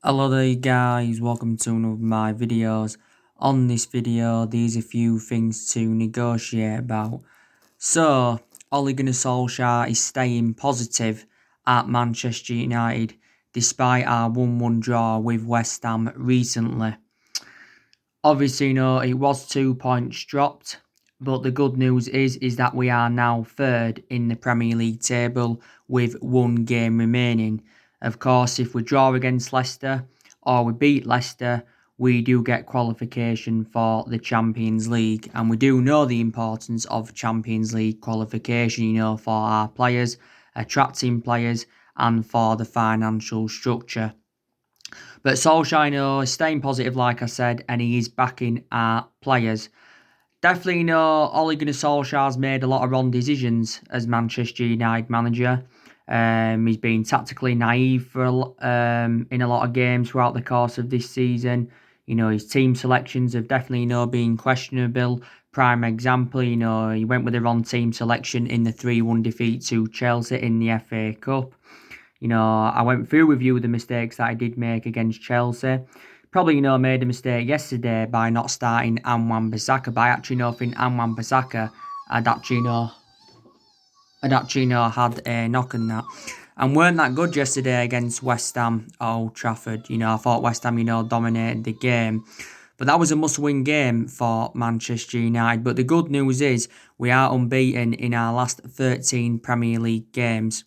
Hello there guys, welcome to one of my videos. On this video, there's a few things to negotiate about. So, Ole Gunnar Solskjaer is staying positive at Manchester United despite our 1-1 draw with West Ham recently. Obviously, it was 2 points dropped, but the good news is that we are now third in the Premier League table with one game remaining. Of course, if we draw against Leicester or we beat Leicester, we do get qualification for the Champions League, and we do know the importance of Champions League qualification, for our players, attracting players, and for the financial structure. But Solskjaer, is staying positive, like I said, and he is backing our players. Definitely, Ole Gunnar Solskjaer's made a lot of wrong decisions as Manchester United manager. He's been tactically naive in a lot of games throughout the course of this season. His team selections have definitely, been questionable. Prime example, he went with the wrong team selection in the 3-1 defeat to Chelsea in the FA Cup. I went through with you the mistakes that I did make against Chelsea. Probably, made a mistake yesterday by not starting Wan-Bissaka. But I actually think Wan-Bissaka had had a knock on that. And weren't that good yesterday against West Ham at Old Trafford. I thought West Ham, dominated the game. But that was a must-win game for Manchester United. But the good news is we are unbeaten in our last 13 Premier League games.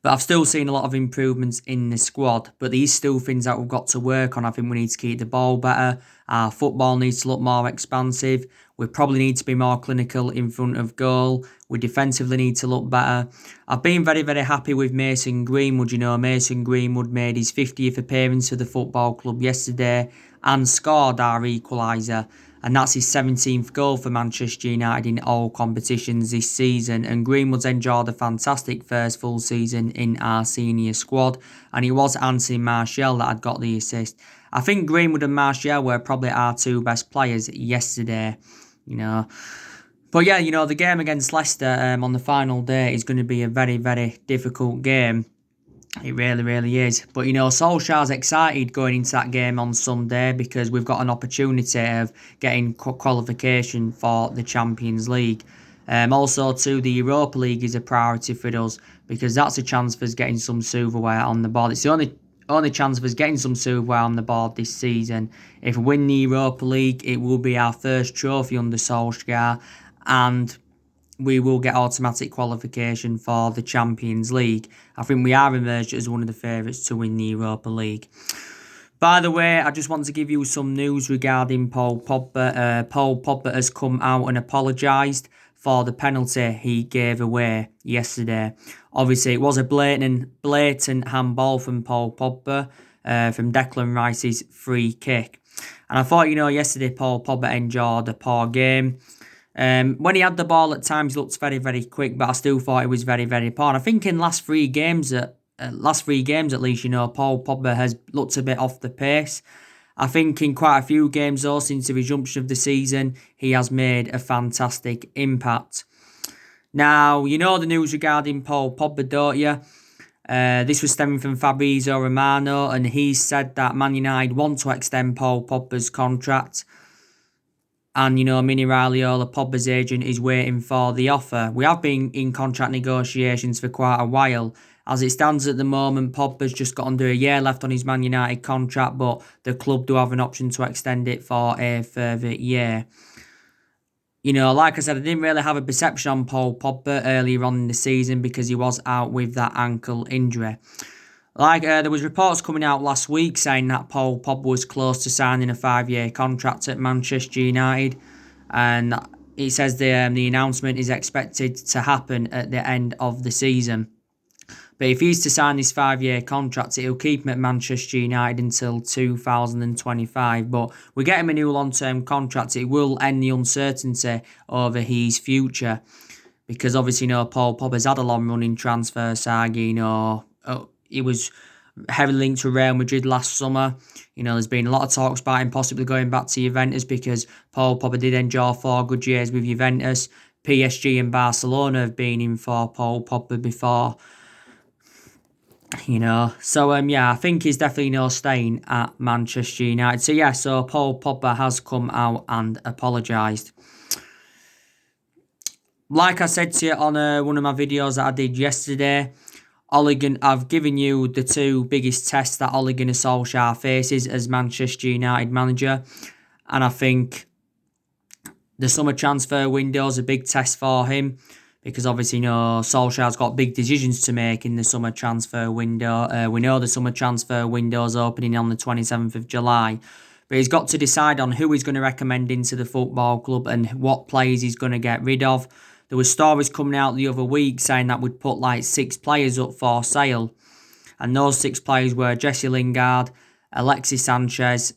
But I've still seen a lot of improvements in the squad. But these still things that we've got to work on. I think we need to keep the ball better. Our football needs to look more expansive. We probably need to be more clinical in front of goal. We defensively need to look better. I've been very, very happy with Mason Greenwood. Mason Greenwood made his 50th appearance for the football club yesterday and scored our equaliser. And that's his 17th goal for Manchester United in all competitions this season. And Greenwood's enjoyed a fantastic first full season in our senior squad. And it was Anthony Martial that had got the assist. I think Greenwood and Martial were probably our two best players yesterday, But yeah, the game against Leicester on the final day is going to be a very, very difficult game. It really, really is. But, Solskjaer's excited going into that game on Sunday because we've got an opportunity of getting qualification for the Champions League. Also, too, the Europa League is a priority for us because that's a chance for us getting some silverware on the board. It's the only chance of us getting some silverware on the board this season. If we win the Europa League, it will be our first trophy under Solskjaer, and we will get automatic qualification for the Champions League. I think we are emerged as one of the favourites to win the Europa League. By the way, I just want to give you some news regarding Paul Pogba. Paul Pogba has come out and apologised for the penalty he gave away yesterday. Obviously, it was a blatant handball from Paul Pogba from Declan Rice's free kick. And I thought, yesterday Paul Pogba enjoyed a poor game. When he had the ball at times, he looked very, very quick, but I still thought it was very, very poor. And I think in last three games at least, Paul Pogba has looked a bit off the pace. I think in quite a few games, though, since the resumption of the season, he has made a fantastic impact. Now, the news regarding Paul Pogba, don't you? This was stemming from Fabrizio Romano, and he said that Man United want to extend Paul Pogba's contract. And, Mini Raiola, Pogba's agent, is waiting for the offer. We have been in contract negotiations for quite a while. As it stands at the moment, Pogba's just got under a year left on his Man United contract, but the club do have an option to extend it for a further year. Like I said, I didn't really have a perception on Paul Pogba earlier on in the season because he was out with that ankle injury. There was reports coming out last week saying that Paul Pogba was close to signing a 5-year contract at Manchester United, and it says the announcement is expected to happen at the end of the season. But if he's to sign this 5-year contract, it'll keep him at Manchester United until 2025. But we get him a new long-term contract, it will end the uncertainty over his future. Because obviously, Paul Pogba's had a long-running transfer saga, he was heavily linked to Real Madrid last summer. There's been a lot of talks about him possibly going back to Juventus because Paul Pogba did enjoy 4 good years with Juventus. PSG and Barcelona have been in for Paul Pogba before. So I think he's definitely no staying at Manchester United. So yeah, so Paul Pogba has come out and apologised. Like I said to you on one of my videos that I did yesterday, I've given you the two biggest tests that Ole Gunnar Solskjaer faces as Manchester United manager, and I think the summer transfer window is a big test for him because obviously, Solskjaer's got big decisions to make in the summer transfer window. We know the summer transfer window is opening on the 27th of July, but he's got to decide on who he's going to recommend into the football club and what players he's going to get rid of. There were stories coming out the other week saying that we'd put like 6 players up for sale, and those 6 players were Jesse Lingard, Alexis Sanchez.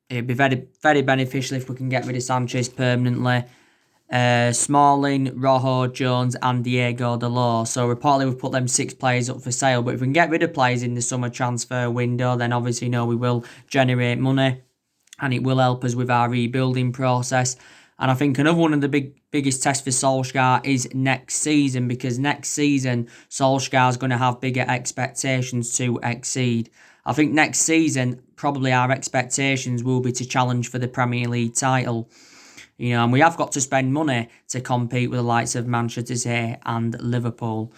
It'd be very, very beneficial if we can get rid of Sanchez permanently. Smalling, Rojo, Jones, and Diego Dalot. So reportedly we've put them 6 players up for sale. But if we can get rid of players in the summer transfer window, then obviously we will generate money, and it will help us with our rebuilding process. And I think another one of the biggest tests for Solskjaer is next season, because next season Solskjaer is going to have bigger expectations to exceed. I think next season probably our expectations will be to challenge for the Premier League title. And we have got to spend money to compete with the likes of Manchester City and Liverpool.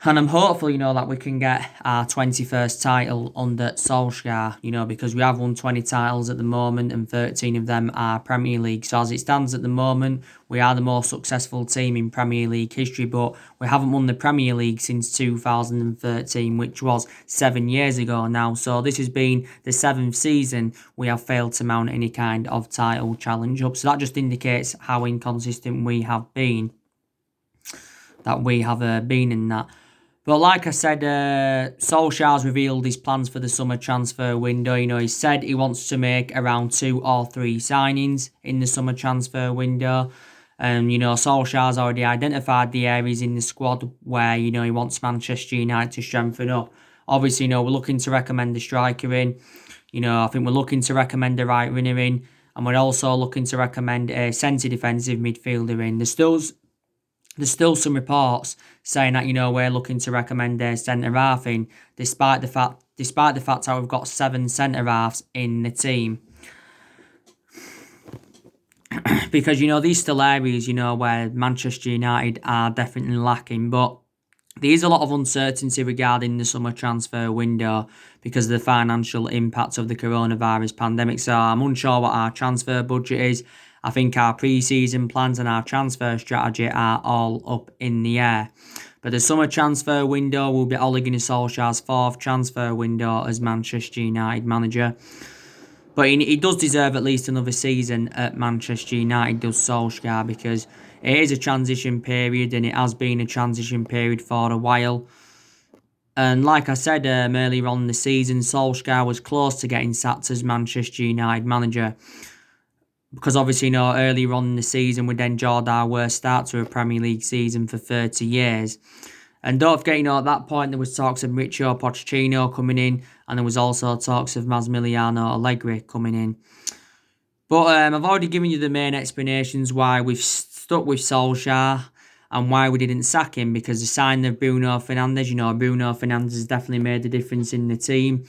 And I'm hopeful, that we can get our 21st title under Solskjaer, because we have won 20 titles at the moment and 13 of them are Premier League. So as it stands at the moment, we are the most successful team in Premier League history, but we haven't won the Premier League since 2013, which was 7 years ago now. So this has been the 7th season we have failed to mount any kind of title challenge up. So that just indicates how inconsistent we have been. In that. But like I said, Solskjaer's revealed his plans for the summer transfer window. He said he wants to make around 2 or 3 signings in the summer transfer window. And, Solskjaer's already identified the areas in the squad where, he wants Manchester United to strengthen up. Obviously, we're looking to recommend a striker in. I think we're looking to recommend a right winger in. And we're also looking to recommend a centre defensive midfielder in. There's still some reports saying that, we're looking to recommend a centre-half in, despite the fact that we've got 7 centre-halves in the team. Because, these still areas, where Manchester United are definitely lacking. But there is a lot of uncertainty regarding the summer transfer window because of the financial impact of the coronavirus pandemic. So I'm unsure what our transfer budget is. I think our pre-season plans and our transfer strategy are all up in the air. But the summer transfer window will be Ole Gunnar Solskjaer's 4th transfer window as Manchester United manager. But he does deserve at least another season at Manchester United, does Solskjaer, because it is a transition period and it has been a transition period for a while. And like I said earlier on in the season, Solskjaer was close to getting sacked as Manchester United manager. Because obviously, earlier on in the season, we'd enjoyed our worst start to a Premier League season for 30 years. And don't forget, at that point, there was talks of Mauricio Pochettino coming in, and there was also talks of Massimiliano Allegri coming in. But I've already given you the main explanations why we've stuck with Solskjaer and why we didn't sack him, because the signing of Bruno Fernandes, Bruno Fernandes has definitely made a difference in the team.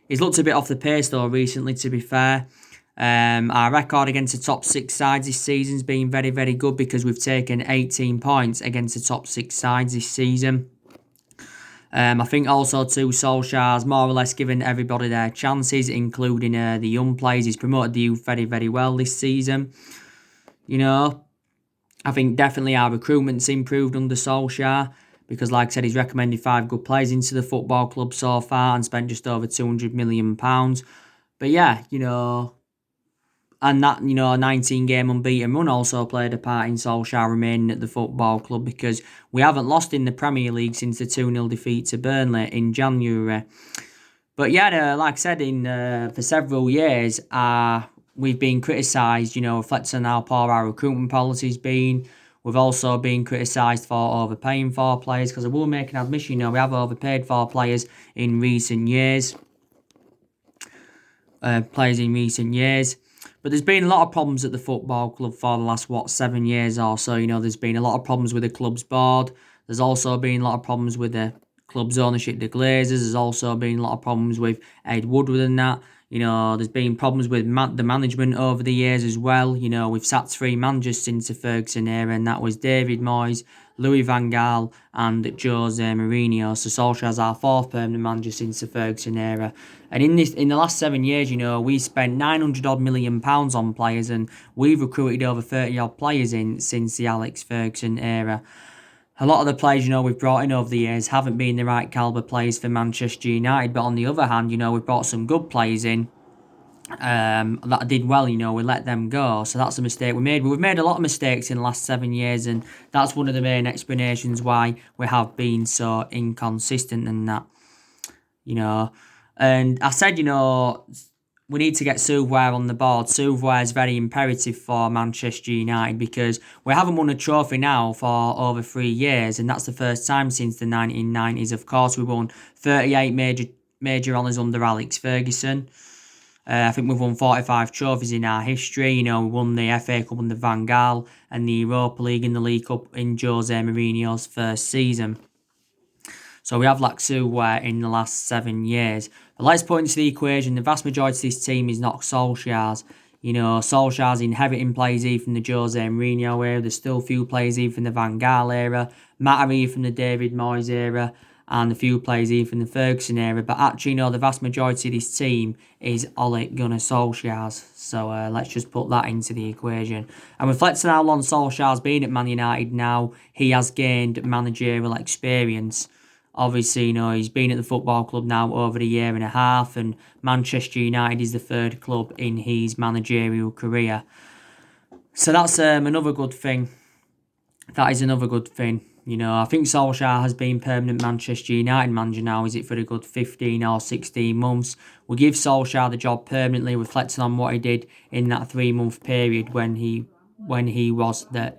He's looked a bit off the pace, though, recently, to be fair. Our record against the top 6 sides this season has been very, very good because we've taken 18 points against the top 6 sides this season. I think also too, Solskjaer's more or less given everybody their chances, including the young players. He's promoted the youth very, very well this season. I think definitely our recruitment's improved under Solskjaer because, like I said, he's recommended 5 good players into the football club so far and spent just over £200 million. But yeah, and that, 19-game unbeaten run also played a part in Solskjaer remaining at the football club because we haven't lost in the Premier League since the 2-0 defeat to Burnley in January. But yeah, like I said, for several years, we've been criticised, reflecting on how poor our recruitment policy's been. We've also been criticised for overpaying for players because I will make an admission, we have overpaid for players in recent years. But there's been a lot of problems at the football club for the last, 7 years or so. There's been a lot of problems with the club's board. There's also been a lot of problems with the club's ownership, the Glazers. There's also been a lot of problems with Ed Woodward and that. There's been problems with the management over the years as well. We've sacked 3 managers since the Ferguson era, and that was David Moyes, Louis van Gaal, and Jose Mourinho. So Solskjaer's our 4th permanent manager since the Ferguson era. And in the last 7 years, we spent 900 odd million pounds on players, and we've recruited over 30 odd players in since the Alex Ferguson era. A lot of the players, we've brought in over the years haven't been the right calibre players for Manchester United. But on the other hand, we've brought some good players in that did well. We let them go. So that's a mistake we made. But we've made a lot of mistakes in the last 7 years, and that's one of the main explanations why we have been so inconsistent and that. And I said, we need to get silverware on the board. Silverware is very imperative for Manchester United because we haven't won a trophy now for over 3 years, and that's the first time since the 1990s. Of course, we won 38 major honours under Alex Ferguson. I think we've won 45 trophies in our history. We won the FA Cup under Van Gaal and the Europa League and the League Cup in Jose Mourinho's first season. So we have lacked silverware in the last 7 years. But let's put into the equation, the vast majority of this team is not Solskjaer's. Solskjaer's inheriting players either from the Jose Mourinho era. There's still a few players either from the Van Gaal era. Mattery from the David Moyes era. And a few players either from the Ferguson era. But actually, the vast majority of this team is Ole Gunnar Solskjaer's. So let's just put that into the equation. And reflecting how long Solskjaer's been at Man United now, he has gained managerial experience. Obviously, he's been at the football club now over a year and a half, and Manchester United is the 3rd club in his managerial career. So that's another good thing. That is another good thing. I think Solskjaer has been permanent Manchester United manager now. Is it for a good 15 or 16 months? We'll give Solskjaer the job permanently, reflecting on what he did in that 3-month period when he was the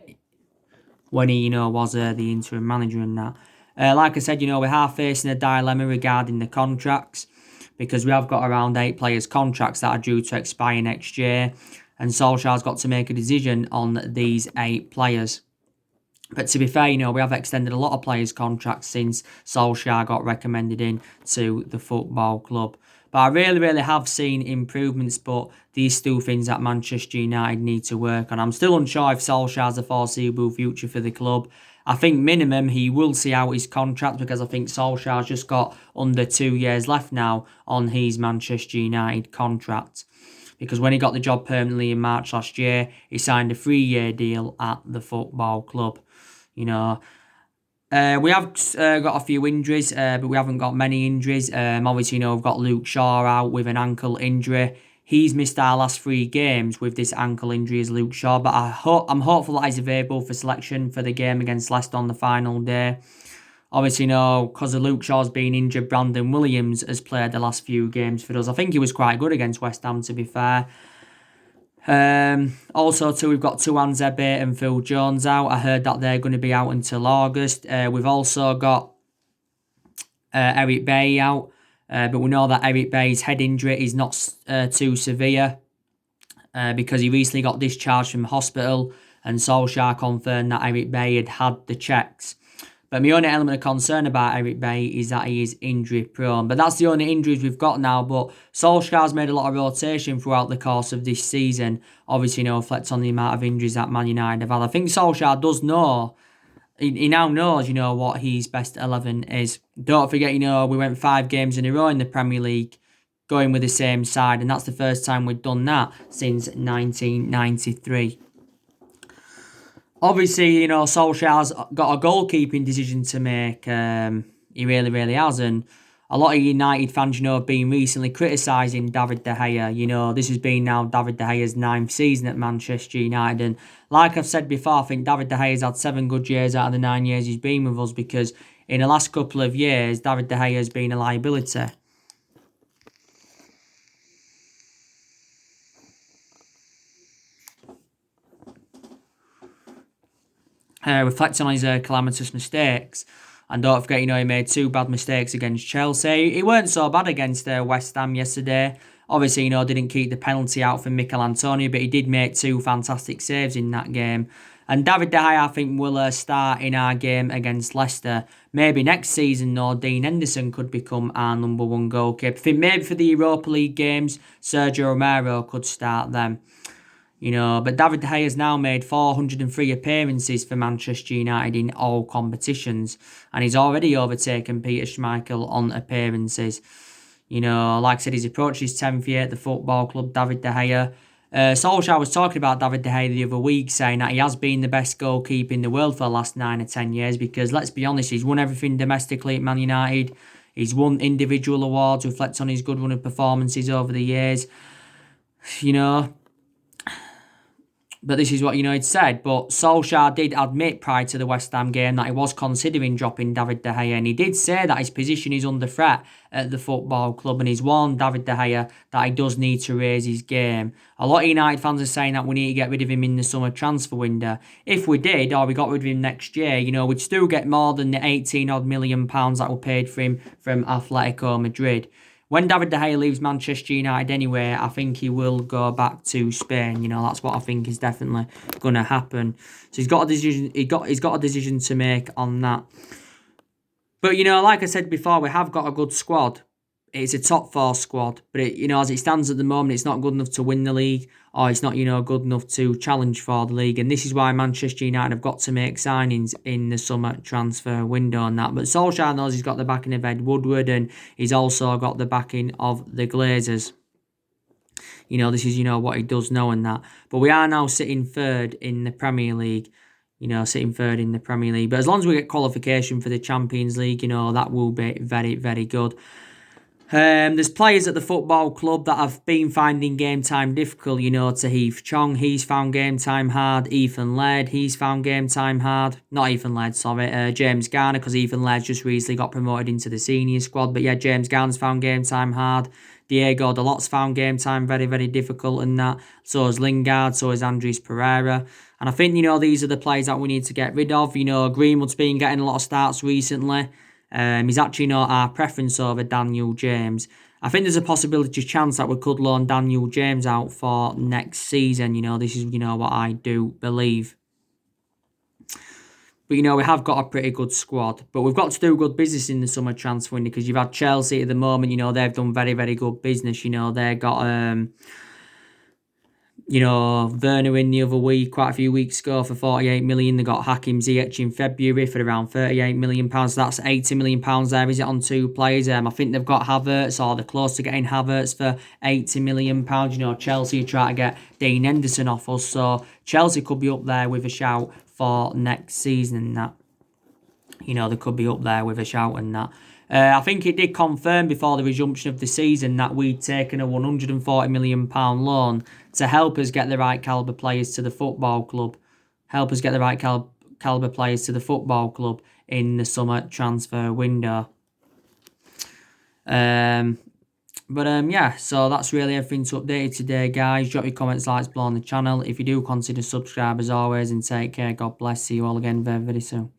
interim manager and that. Like I said, we are facing a dilemma regarding the contracts because we have got around 8 players' contracts that are due to expire next year, and Solskjaer's got to make a decision on these 8 players. But to be fair, we have extended a lot of players' contracts since Solskjaer got recommended in to the football club. But I really, really have seen improvements, but these still things that Manchester United need to work on. I'm still unsure if Solskjaer has a foreseeable future for the club. I think minimum he will see out his contract because I think Solskjaer's just got under 2 years left now on his Manchester United contract. Because when he got the job permanently in March last year, he signed a 3-year deal at the football club. We have got a few injuries, but we haven't got many injuries. Obviously, we've got Luke Shaw out with an ankle injury. He's missed our last 3 games with this ankle injury as Luke Shaw, but I'm hopeful that he's available for selection for the game against Leicester on the final day. Obviously, because of Luke Shaw's being injured, Brandon Williams has played the last few games for us. I think he was quite good against West Ham, to be fair. Also, too, we've got Tuan Zebe and Phil Jones out. I heard that they're going to be out until August. We've also got Eric Bailly out. But we know that Eric Bailly's head injury is not too severe because he recently got discharged from hospital, and Solskjaer confirmed that Eric Bailly had the checks. But my only element of concern about Eric Bailly is that he is injury prone. But that's the only injuries we've got now. But Solskjaer's made a lot of rotation throughout the course of this season. Obviously, reflects on the amount of injuries that Man United have had. I think Solskjaer does know. He now knows, what his best 11 is. Don't forget, we went 5 games in a row in the Premier League going with the same side. And that's the first time we've done that since 1993. Obviously, Solskjaer's got a goalkeeping decision to make. He really, really has. And a lot of United fans, have been recently criticising David De Gea. This has been now David De Gea's 9th season at Manchester United. And like I've said before, I think David De Gea's had 7 good years out of the 9 years he's been with us because in the last couple of years, David De Gea has been a liability. Reflecting on his calamitous mistakes. And don't forget, he made 2 bad mistakes against Chelsea. He weren't so bad against West Ham yesterday. Obviously, didn't keep the penalty out for Mikel Antonio, but he did make 2 fantastic saves in that game. And David De Gea, I think, will start in our game against Leicester. Maybe next season, though, Dean Henderson could become our number one goalkeeper. I think maybe for the Europa League games, Sergio Romero could start them. But David De Gea has now made 403 appearances for Manchester United in all competitions. And he's already overtaken Peter Schmeichel on appearances. Like I said, he's approached his 10th year at the football club, David De Gea. Solsjaker was talking about David De Gea the other week, saying that he has been the best goalkeeper in the world for the last 9 or 10 years because, let's be honest, he's won everything domestically at Man United. He's won individual awards, reflect on his good run of performances over the years. But this is what United said. But Solskjaer did admit prior to the West Ham game that he was considering dropping David De Gea. And he did say that his position is under threat at the football club. And he's warned David De Gea that he does need to raise his game. A lot of United fans are saying that we need to get rid of him in the summer transfer window. If we did, or we got rid of him next year, we'd still get more than the 18-odd million pounds that were paid for him from Atletico Madrid. When David De Gea leaves Manchester United anyway, I think he will go back to Spain. That's what I think is definitely going to happen. So he's got a decision. He's got a decision to make on that. But like I said before, we have got a good squad. It's a top 4 squad, but as it stands at the moment, it's not good enough to win the league, or it's not good enough to challenge for the league. And this is why Manchester United have got to make signings in the summer transfer window and that. But Solskjaer knows he's got the backing of Ed Woodward, and he's also got the backing of the Glazers. This is what he does know and that. But we are now sitting third in the Premier League. Sitting third in the Premier League. But as long as we get qualification for the Champions League, that will be very, very good. There's players at the football club that have been finding game time difficult, to Heath Chong, he's found game time hard. Ethan Laird, he's found game time hard. Not Ethan Laird, sorry. James Garner, because Ethan Laird just recently got promoted into the senior squad. But yeah, James Garner's found game time hard. Diego Dalot's found game time very, very difficult and that. So is Lingard, so is Andres Pereira. And I think, these are the players that we need to get rid of. Greenwood's been getting a lot of starts recently. He's actually not our preference over Daniel James. I think there's a possibility, chance that we could loan Daniel James out for next season. This is, what I do believe. But, we have got a pretty good squad. But we've got to do good business in the summer transfer window because you've had Chelsea at the moment. They've done very, very good business. They've got... Werner in the other week, quite a few weeks ago for 48 million. They got Hakim Ziyech in February for around 38 million pounds. So that's 80 million pounds there. Is it on 2 players? I think they've got Havertz, or they're close to getting Havertz for 80 million pounds. Chelsea are trying to get Dean Henderson off us. So Chelsea could be up there with a shout for next season and that. They could be up there with a shout and that. I think it did confirm before the resumption of the season that we'd taken a £140 million loan to help us get the right calibre players to the football club. Help us get the right calibre players to the football club in the summer transfer window. Yeah, so that's really everything to update you today, guys. Drop your comments, likes below on the channel. If you do, consider subscribe as always, and take care. God bless. See you all again very, very soon.